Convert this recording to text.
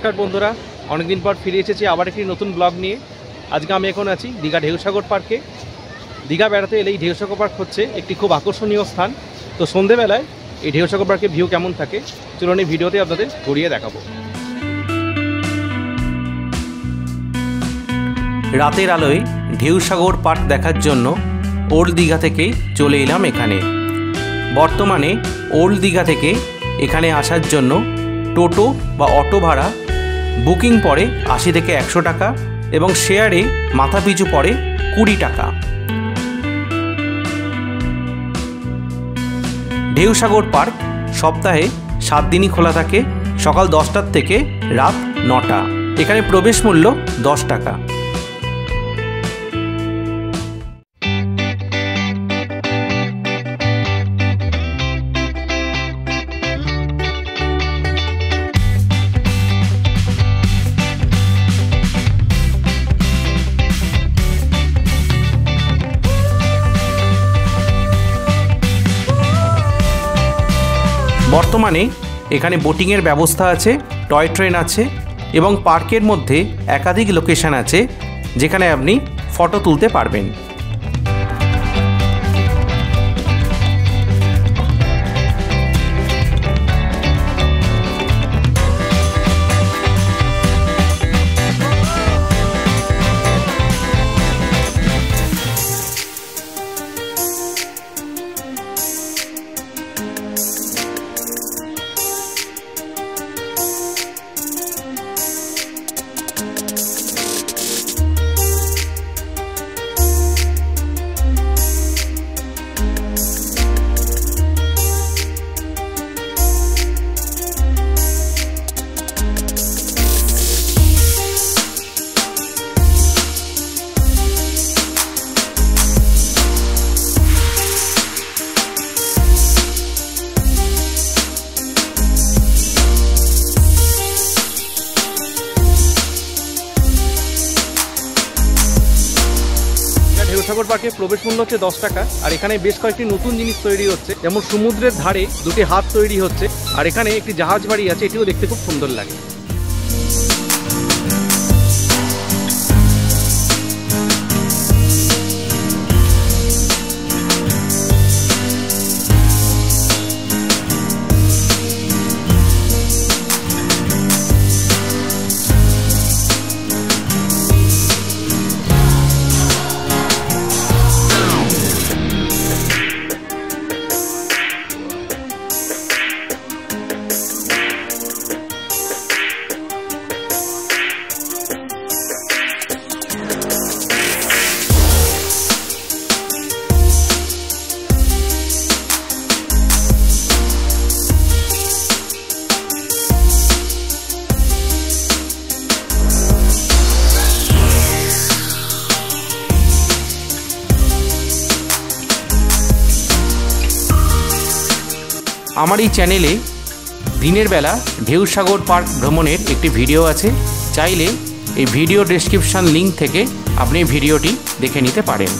নমस्कार बंधुरा अनेक दिन पर फिरे एसेছি आबार एक नतून ब्लग निये। आज के आमी एखन आछि दीघा ढेउसागर पार्के। दीघा बेड़ाते एलेই ढेउसागर पार्क होच्छे एकटी खूब आकर्षणीय स्थान। तो सन्ध्ये बेलाय এই ঢেউসাগর পার্কের ভিউ কেমন থাকে চলুন এই ভিডিওতে আপনাদের ঘুরিয়ে দেখাবো। রাতের আলোয় ঢেউসাগর পার্ক দেখার জন্য ওল্ড দীঘা থেকে চলে এলাম এখানে। বর্তমানে ওল্ড দীঘা থেকে এখানে আসার জন্য টোটো বা অটো ভাড়া বুকিং পড়ে ৮০ থেকে ১০০ টাকা এবং শেয়ারে মাথাপিছু পড়ে ২০ টাকা। ঢেউসাগর পার্ক সপ্তাহে ৭ দিনই খোলা থাকে, সকাল ১০টার থেকে রাত ৯টা। এখানে প্রবেশ মূল্য ১০ টাকা। বর্তমানে এখানে বোটিংয়ের ব্যবস্থা আছে, টয় ট্রেন আছে এবং পার্কের মধ্যে একাধিক লোকেশন আছে যেখানে আপনি ফটো তুলতে পারবেন। ঢেউসাগর পার্কে প্রবেশ মূল্য হচ্ছে ১০ টাকা। আর এখানে বেশ কয়েকটি নতুন জিনিস তৈরি হচ্ছে, যেমন সমুদ্রের ধারে দুটি হাত তৈরি হচ্ছে, আর এখানে একটি জাহাজ বাড়ি আছে, এটিও দেখতে খুব সুন্দর লাগে। আমার এই চ্যানেলে দিনের বেলা ঢেউসাগর পার্ক ভ্রমণের একটি ভিডিও আছে, চাইলে এই ভিডিও ডেসক্রিপশন লিংক থেকে আপনি ভিডিওটি দেখে নিতে পারেন।